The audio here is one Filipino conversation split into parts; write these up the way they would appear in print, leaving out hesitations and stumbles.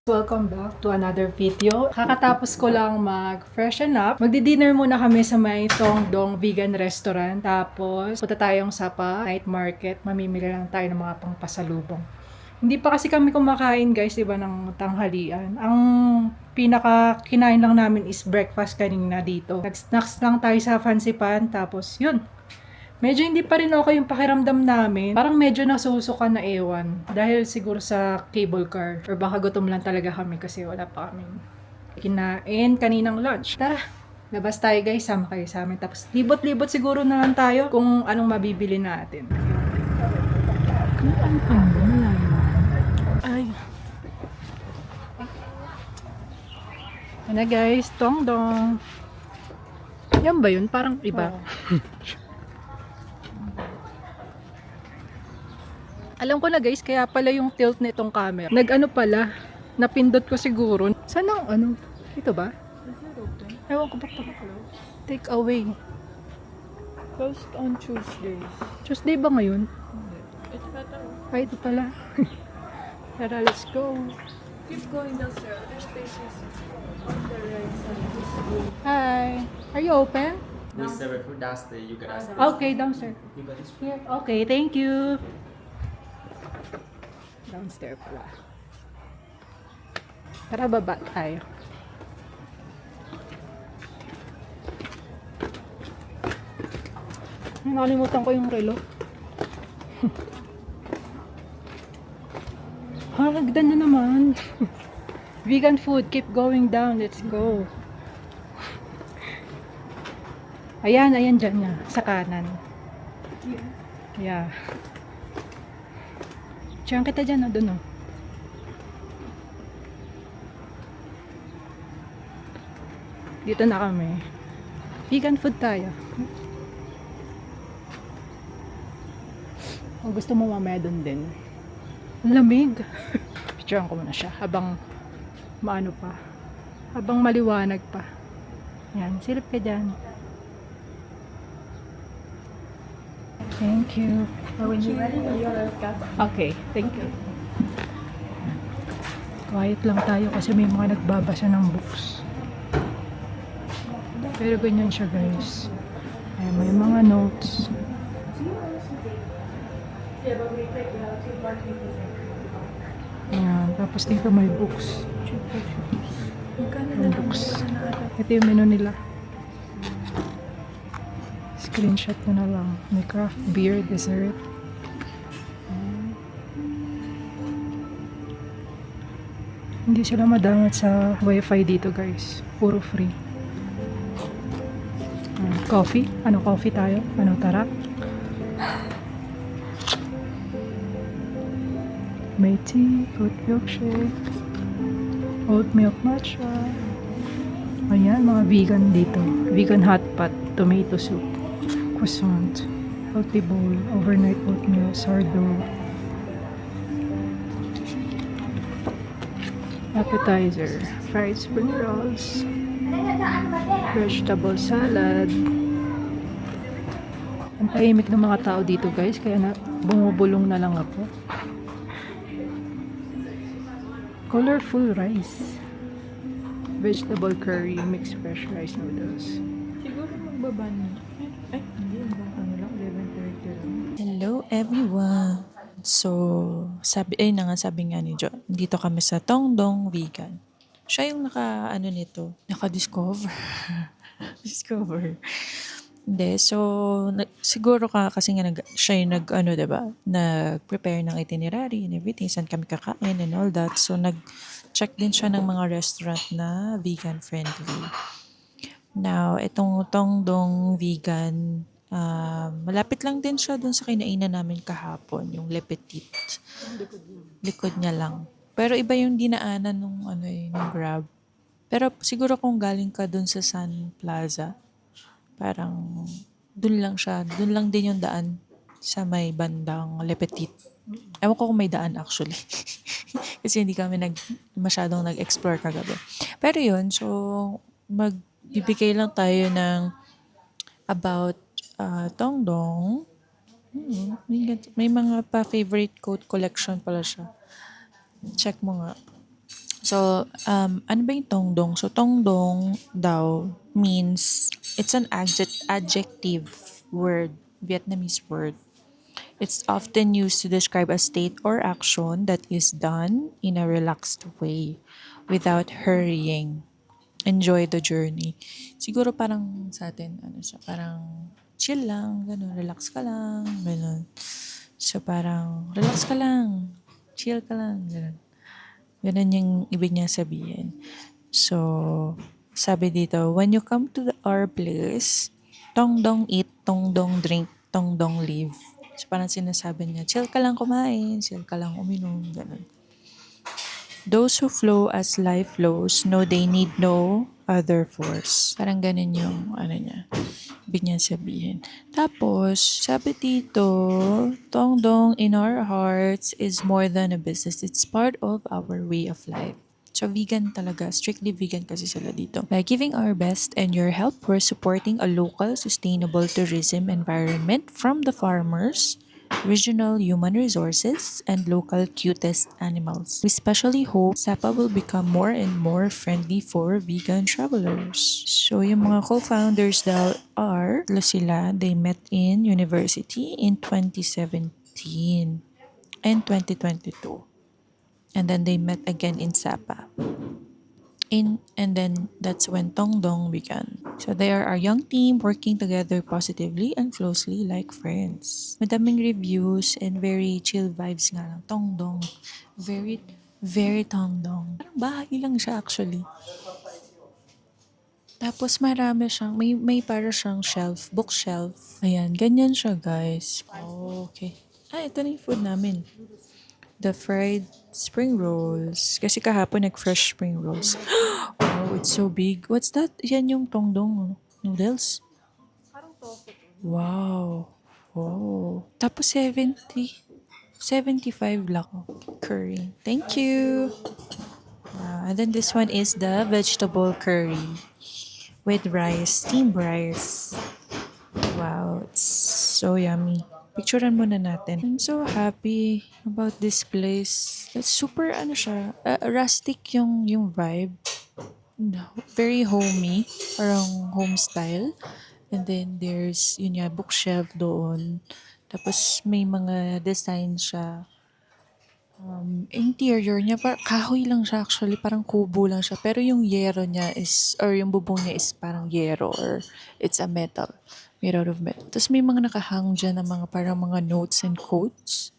Welcome back to another video. Kakatapos ko lang mag-freshen up. Magdi-dinner muna kami sa may Tongdong Vegan Restaurant. Tapos, punta tayong Sapa Night Market. Mamimili lang tayo ng mga pangpasalubong. Hindi pa kasi kami kumakain guys, diba, ng tanghalian. Ang pinaka-kinain lang namin is breakfast kanina dito. Nag-snacks lang tayo sa Fancy Pan. Tapos, yun. Medyo hindi pa rin okay yung pakiramdam namin. Parang medyo nasusuka na ewan. Dahil siguro sa cable car. Or baka gutom lang talaga kami kasi wala pa kami kinain kaninang lunch. Tara, labas tayo guys. Sama kayo sa amin. Tapos libot-libot siguro na lang tayo kung anong mabibili natin. Ay. Ano guys, Tongdong. Yan ba yun? Parang iba. Alam ko na guys, kaya pala yung tilt nitong camera. Nag-ano pala, napindot ko siguro. Saan ang ano? Ito ba? Ewan ko ba ito? Take away. Closed on Tuesdays. Tuesday ba ngayon? It's better. Ay, ito pala. Tara, let's go. Keep going downstairs. There's spaces on the right side. Just go. Hi. Are you open? We serve food downstairs. You can ask. Okay, downstairs. You got this. Here. Okay, thank you. Downstairs pala. Tara, baba tayo. Nakalimutan ko yung relo. Hagdan na naman. Vegan food, keep going down. Let's go. Ayan, ayan dyan niya. Sa kanan. Yeah. Diyan kita dyan, doon o. Dito na kami. Vegan food tayo. Kung gusto mo mamaya doon din. Ang lamig. Picturean ko muna siya habang maano pa. Habang maliwanag pa. Yan, silip ka dyan. Thank you. When you're ready, you're cut. Okay, thank you. Quiet lang tayo kasi may mga nagbabasa ng books. Pero ganyan siya guys. Ay, may mga notes. Ayan, tapos dito may books. May books. Ito yung menu nila. Screenshot ko na lang. May craft beer, dessert. Hindi sila madangat sa wifi dito guys. Puro free. Coffee? Ano coffee tayo? Ano tara? May tea, oat milkshake, oat milk matcha. Ayan, mga vegan dito. Vegan hot pot, tomato soup, croissant, healthy bowl, overnight oatmeal, sourdough. Appetizer, fried spring rolls, vegetable salad. Ang tahimik ng mga tao dito guys, kaya na bumubulong na lang ako. Colorful rice, vegetable curry, mixed fresh rice noodles. Siguro magbaba niyo. Ay, hindi. Ano lang, 11:30 lang. Hello everyone! So, sabi nga ni Jo, dito kami sa Tongdong Vegan. Siya yung naka-discover. Discover. Hindi, so, siguro kasi nga siya yung diba, nag-prepare ng itinerary and everything, saan kami kakain and all that. So, nag-check din siya ng mga restaurant na vegan friendly. Now, itong Tongdong Vegan, malapit lang din siya dun sa kinainan namin kahapon, yung Le Petit. Likod niya lang. Pero iba yung dinaanan nung Grab. Pero siguro kung galing ka dun sa Sun Plaza, parang dun lang siya. Dun lang din yung daan sa may bandang Le Petit. Ewan ko kung may daan actually. Kasi hindi kami masyadong nag-explore kagabi. Pero yun, so magbibigay lang tayo ng about Tongdong. May mga pa-favorite coat collection pala siya. Check mo nga. So, ano ba yung tongdong? So, tongdong daw means, it's an adjective word, Vietnamese word. It's often used to describe a state or action that is done in a relaxed way, without hurrying. Enjoy the journey. Siguro parang sa atin, ano siya, parang chill lang, ganun, relax ka lang, ganun. So, parang, relax ka lang, chill ka lang, ganun. Ganun yung ibig niya sabihin. So, sabi dito, when you come to our place, tongdong eat, tongdong drink, tongdong live. So, parang sinasabi niya, chill ka lang kumain, chill ka lang uminom, ganun. Those who flow as life flows know they need no other force. Parang ganun yung ano niya, ibig niya sabihin. Tapos, sabi dito, tongdong in our hearts is more than a business. It's part of our way of life. So, vegan talaga. Strictly vegan kasi sila dito. By giving our best and your help, we're supporting a local, sustainable tourism environment from the farmers, regional human resources, and local cutest animals. We especially hope Sapa will become more and more friendly for vegan travelers. So, yung mga co-founders daw are, sila, they met in university in 2017 and 2022. And then they met again in Sapa. And then that's when Tongdong began. So they are a young team working together positively and closely like friends. Madaming reviews and very chill vibes nga lang. Tongdong. Very, very Tongdong. Parang bahay lang siya actually. Tapos marami siyang, may para siyang shelf, bookshelf. Ayan, ganyan siya guys. Oh, okay. Ito na yung food namin. The fried spring rolls. Kasi kahapon nag-fresh spring rolls. Wow, it's so big. What's that? Yan yung tongdong noodles? Parang tofu. Wow. Oh. Tapos 75 lang. Curry. Thank you. And then this one is the vegetable curry with rice, steamed rice. Wow, it's so yummy. Picturean muna natin. I'm so happy about this place. It's super, ano siya, rustic yung vibe. No, very homey. Parang home style. And then there's, yun nga, bookshelf doon. Tapos may mga design siya. Interior niya, kahoy lang siya actually. Parang kubo lang siya. Pero yung yero niya is, or yung bubong niya is parang yero or it's a metal. Made out of metal. Tapos may mga nakahang dyan na mga parang mga notes and quotes.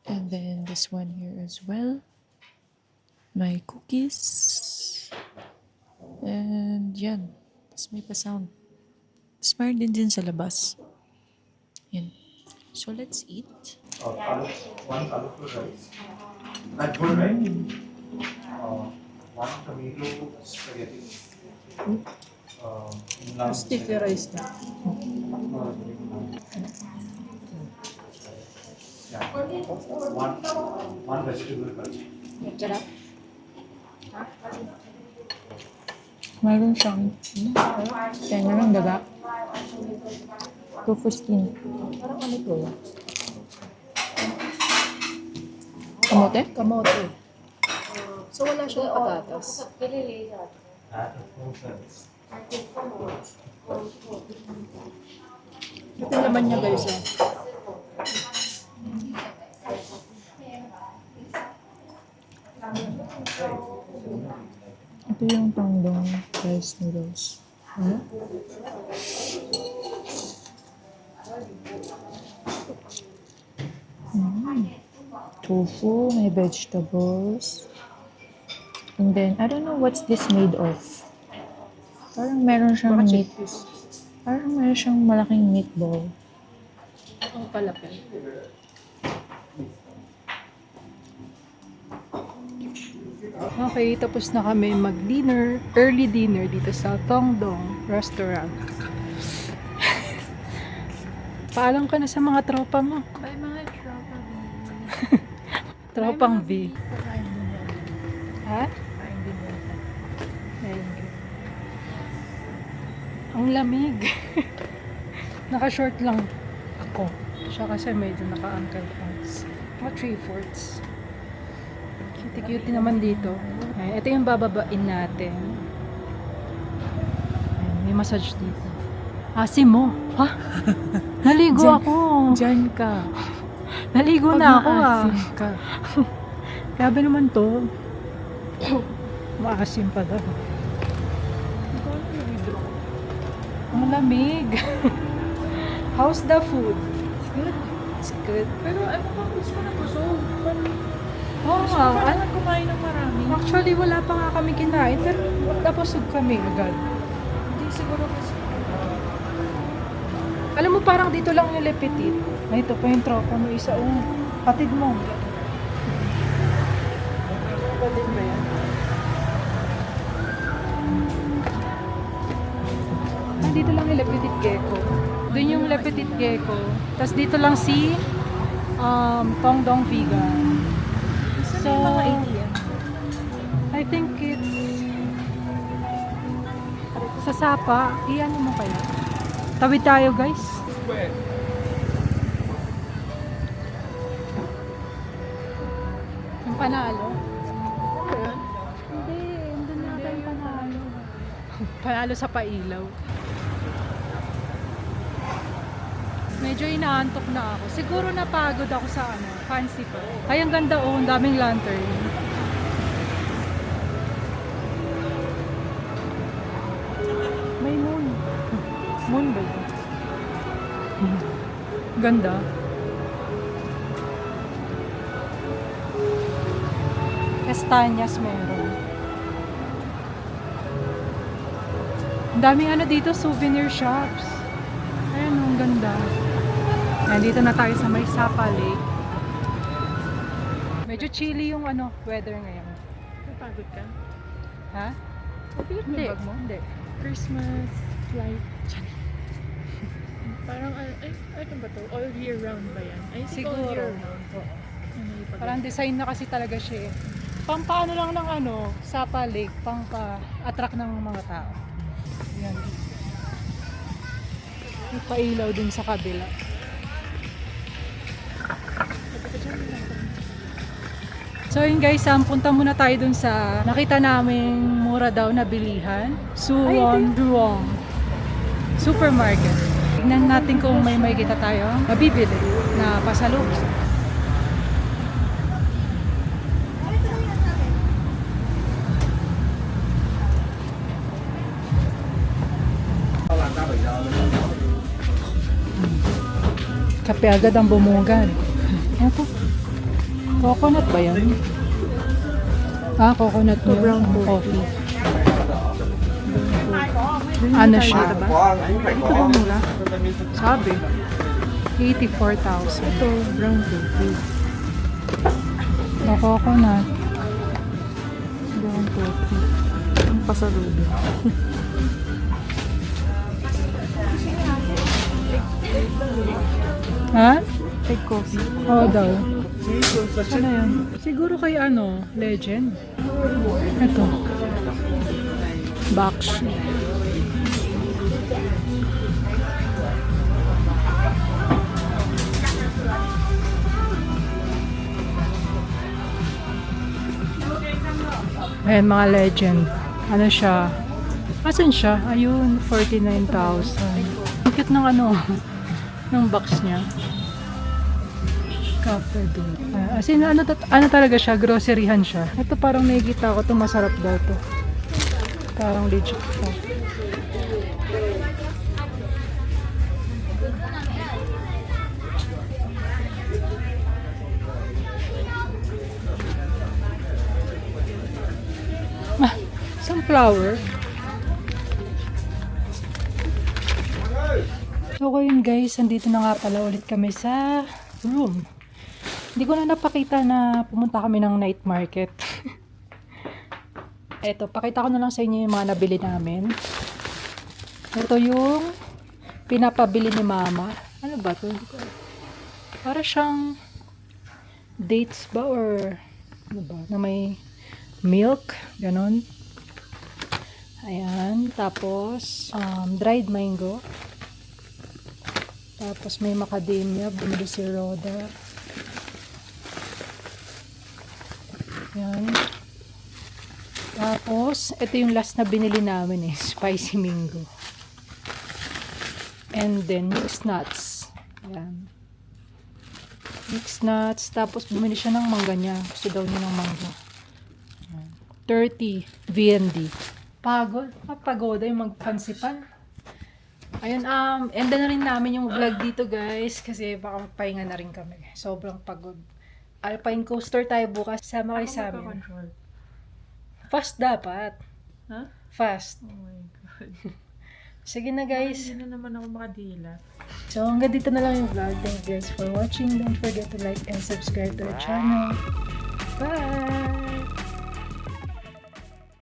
And then this one here as well. My cookies. And yan. Tapos may pa-sound. Tapos mayroon din sa labas. Yan. So let's eat. One colorful rice. That's good, right? One tomato spaghetti. Sticky rice na. Yeah. One vegetable curry. Mayroon siyang tenga ng daga. Tofu skin. Parang ano to? Kamote? Kamote. So wala siyang patatas. That of course. Ito yung laman niya guys. Ito yung tongdong rice noodles. Tofu, may vegetables. And then, I don't know what's this made of. Parang meron siyang Baka meat. chickpeas. Parang meron siyang malaking meatball. Ang palapel. Okay, tapos na kami mag-dinner, early dinner dito sa Tongdong Restaurant. Paalam ka na sa mga tropa mo. May mga tropa din. Tropang V. Ha? Ayun. Ang lamig. Naka-short lang ako. Siya kasi medyo naka-ankle pants. Mga 3/4. Cute Cute naman dito. Ayan, ito yung bababain natin. Ayan, may massage dito. Asim mo. Ha? Naligo ako. Diyan ka. Naligo na ako ka. Grabe naman to. Maasim pa daw. Ang lamig. How's the food? Good. It's good. Pero ano pa, gusto na busog. Oo nga. Parang kumain ng marami. Actually, wala pa nga kami kinain. Pero napasog kami agad. Hindi siguro kasi. Alam mo, parang dito lang yung Lepetit. Ay, ito pa yung tropa mo. Isa, patid mo. Patid ba yan? Ay, dito lang yung Lepetit Gecko. Doon yung Lepetit Gecko. Tapos dito lang si Tongdong Vegan. So, mga ATM. I think it's sa Sapa. Iyan mo kaya? Tawid tayo, guys. Yung panalo? Hindi, hindi na yung panalo. Panalo sa pailaw. Medyo inaantok na ako. Siguro napagod ako sa fancy pa. Ay, ang ganda ang daming lantern. May moon. Moon ba yun? Ganda. Kastanyas meron. Ang daming dito, souvenir shops. Ayan, ang ganda. Nandito na tayo sa may Sapa Lake. Medyo chilly yung weather ngayon. Napagod ka? Ha? Mabigat mo Hindi. bag mo? Hindi. Christmas flight. Parang, ano ba to? All year round ba yan? I think all Siguro. year round. Oo. Ano yung pag- Parang design na kasi talaga siya eh. Pampaano lang ng Sapa Lake, pampa-attract ng mga tao. Yan. May pailaw din sa kabila. So yun guys, punta muna tayo dun sa nakita naming mura daw na bilihan. Suwon Duong Supermarket. Tignan natin kung may makikita tayo mabibili na pasalubong. Kape agad ang bumugan. Ano to? Coconut ba yan? Coconut milk. brown Coffee. Ano siya? Dito ba mura? Sabi. 84,000. Ito, brown coffee. Na coconut. Brown coffee. Ang pasalubong. Ha? Take coffee. Oo daw. Ano yan? Siguro kay Legend. Ito. Box. Ayan, mga Legend. Ano siya? Asan siya? Ayun, 49,000. Ang cute ng ng box niya. Cafe doon. As in, ano talaga siya? Groceryhan siya. Ito parang nakikita ko. Ito masarap daw to. Parang legit to. Sunflower. So yun guys, andito na nga pala ulit kami sa room. Hindi ko na napakita na pumunta kami ng night market. Eto, pakita ko na lang sa inyo yung mga nabili namin. Ito yung pinapabili ni mama. Ano ba ito? Para siyang dates ba or ano ba? Na may milk, ganon. Ayan, tapos dried mango. Tapos may macadamia, bumili si Rhoda. Yan. Tapos, ito yung last na binili namin Spicy Mingo. And then, mixed nuts. Yan. Mixed nuts. Tapos, bumili siya ng mangga niya. Gusto daw niya ng mangga. Yan. 30 VND. Pagod. Pagoda yung magpansipan. Ayun, enda na rin namin yung vlog dito, guys. Kasi baka magpahinga na rin kami. Sobrang pagod. Alpine Coaster tayo bukas. Sama kayo sa amin. Fast dapat. Ha? Fast. Oh my God. Sige na, guys. Hindi na naman ako makadila. So, hanggang dito na lang yung vlog. Thank you guys for watching. Don't forget to like and subscribe to our channel. Bye!